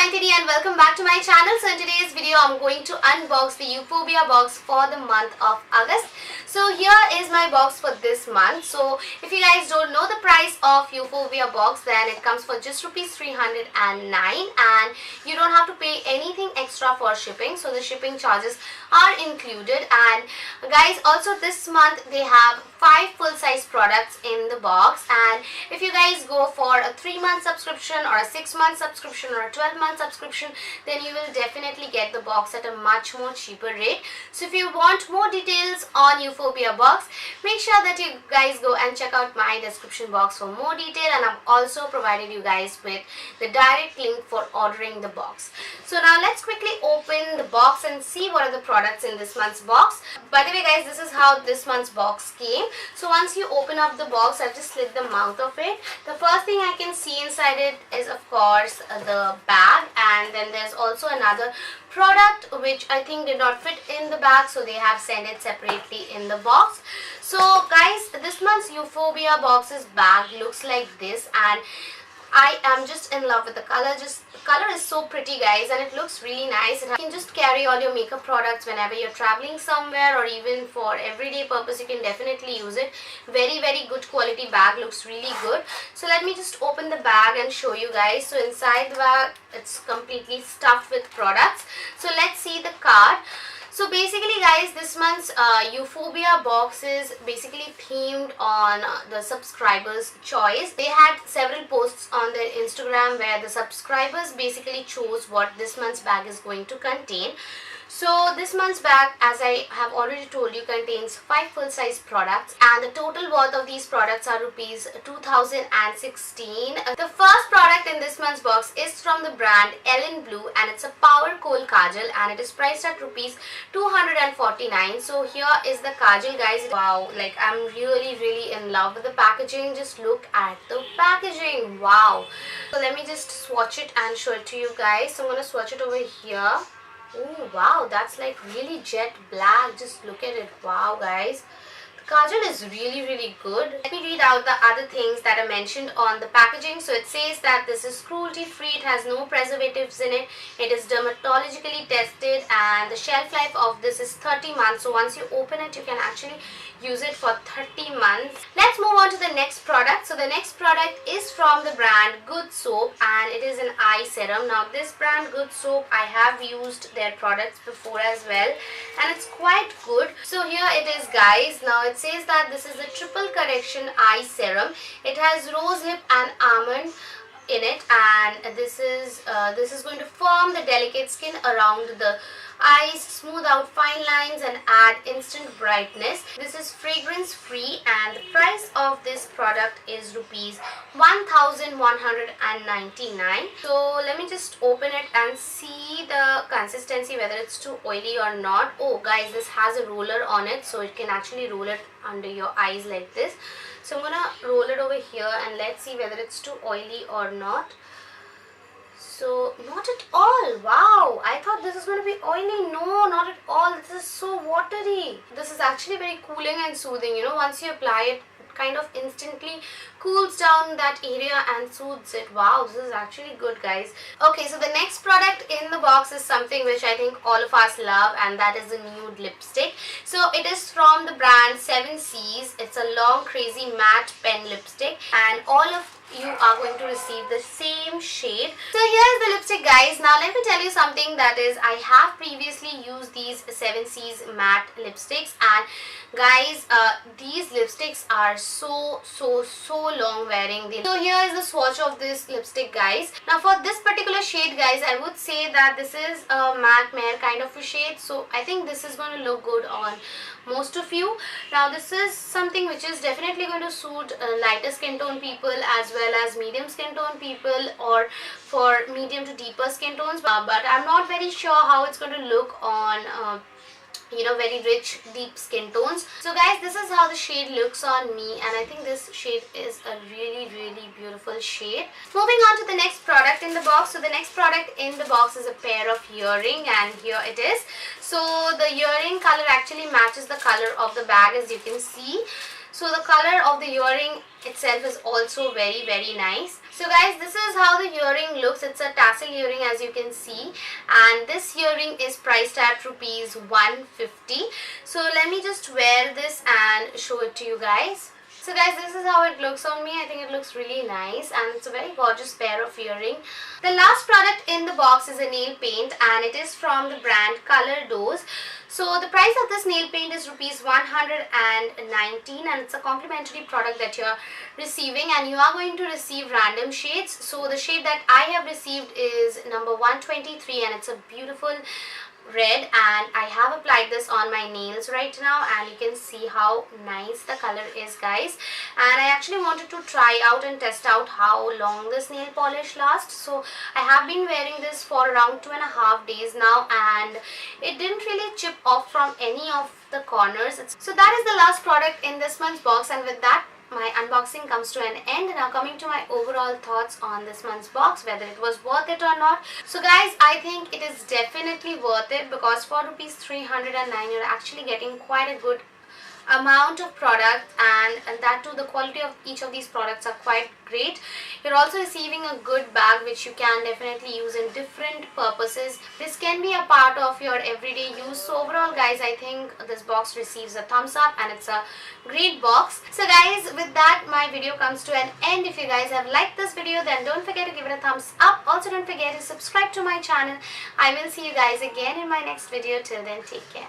Saintini and welcome back to my channel. So in today's video I'm going to unbox the EUPHORBIA box for the month of August. So here is my box for this month. So if you guys don't know the price of EUPHORBIA box, then it comes for just rupees 309 and you don't have to pay anything extra for shipping. So the shipping charges are included, and guys, also this month they have 5 full-size products in the box, and if you guys go for a 3-month subscription or a 6-month subscription or a 12-month subscription, then you will definitely get the box at a much more cheaper rate. So if you want more details on EUPHORBIA box, make sure that you guys go and check out my description box for more detail, and I've also provided you guys with the direct link for ordering the box. So now let's quickly open the box and see what are the products in this month's box. By the way guys, this is how this month's box came. So once you open up the box, I've just slit the mouth of it. The first thing I can see inside it is of course the bag, and then there's also another product which I think did not fit in the bag, so they have sent it separately in the box. So guys, this month's EUPHORBIA box's bag looks like this, and I am just in love with the color. The color is so pretty guys, and it looks really nice. You can just carry all your makeup products whenever you're traveling somewhere, or even for everyday purpose you can definitely use it. Very good quality bag, looks really good. So let me just open the bag and show you guys. So inside the bag it's completely stuffed with products. So let's see the card. So basically guys, this month's EUPHORBIA box is basically themed on the subscribers' choice. They had several posts on their Instagram where the subscribers basically chose what this month's bag is going to contain. So this month's bag, as I have already told you, contains 5 full-size products, and the total worth of these products are rupees 2016. The first product in this month's box is from the brand Ellen Blue, and it's a Power Kohl Kajal, and it is priced at rupees 249. So here is the kajal guys. Wow, like I'm really in love with the packaging. Just look at the packaging. Wow. So let me just swatch it and show it to you guys. So I'm going to swatch it over here. Oh wow, that's like really jet black. Just look at it. Wow guys, the kajal is really good. Let me read out the other things that are mentioned on the packaging. So it says that this is cruelty free, it has no preservatives in it, it is dermatologically tested, and the shelf life of this is 30 months. So once you open it, you can actually use it for 30 months. Let's move on to the next product. So the next product is from the brand Good Soap, and it is an eye serum. Now this brand Good Soap, I have used their products before as well, and it's quite good. So here it is guys. Now it says that this is a triple correction eye serum. It has rosehip and almond in it, and this is going to firm the delicate skin around the eyes, smooth out fine lines, and add instant brightness. This is fragrance free, and the price of this product is rupees 1199. So let me just open it and see the consistency, whether it's too oily or not. Oh guys, this has a roller on it, so it can actually roll it under your eyes like this. So I'm gonna roll it over here and let's see whether it's too oily or not. So not at all. Wow, I thought this is going to be oily. No, not at all. This is so watery. This is actually very cooling and soothing. You know, once you apply it, it kind of instantly cools down that area and soothes it. Wow, this is actually good guys. Okay, so the next product in the box is something which I think all of us love, and that is a nude lipstick. So it is from the brand 7 Seas. It's a long crazy matte pen lipstick, and all of you are going to receive the same shade. So here's the lipstick guys. Now let me tell you something, that is, I have previously used these 7 Seas matte lipsticks, and guys, these lipsticks are so long wearing. So here is the swatch of this lipstick guys. Now for this particular shade guys, I would say that this is a matte mere kind of a shade, so I think this is going to look good on most of you. Now this is something which is definitely going to suit lighter skin tone people as well as medium skin tone people, or for medium to deeper skin tones, but I'm not very sure how it's going to look on you know, very rich deep skin tones. So guys, this is how the shade looks on me, and I think this shade is a really beautiful shade. Moving on to the next product in the box. So the next product in the box is a pair of earring, and here it is. So the earring color actually matches the color of the bag, as you can see. So the color of the earring itself is also very nice. So guys, this is how the earring looks. It's a tassel earring, as you can see, and this earring is priced at rupees 150. So let me just wear this and show it to you guys. So guys, this is how it looks on me. I think it looks really nice and it's a very gorgeous pair of earring. The last product in the box is a nail paint, and it is from the brand Color Dose. So the price of this nail paint is rupees 119, and it's a complimentary product that you're receiving, and you are going to receive random shades. So the shade that I have received is number 123, and it's a beautiful red, and I have applied this on my nails right now, and you can see how nice the color is, guys. And I actually wanted to try out and test out how long this nail polish lasts. So I have been wearing this for around 2.5 days now, and it didn't really chip off from any of the corners. So that is the last product in this month's box, and with that my unboxing comes to an end. Now coming to my overall thoughts on this month's box, whether it was worth it or not. So guys, I think it is definitely worth it, because for rupees 309 you're actually getting quite a good amount of product, and that too, the quality of each of these products are quite great. You're also receiving a good bag which you can definitely use in different purposes. This can be a part of your everyday use. So overall guys, I think this box receives a thumbs up, and it's a great box. So guys, with that my video comes to an end. If you guys have liked this video, then don't forget to give it a thumbs up. Also don't forget to subscribe to my channel. I will see you guys again in my next video. Till then, take care.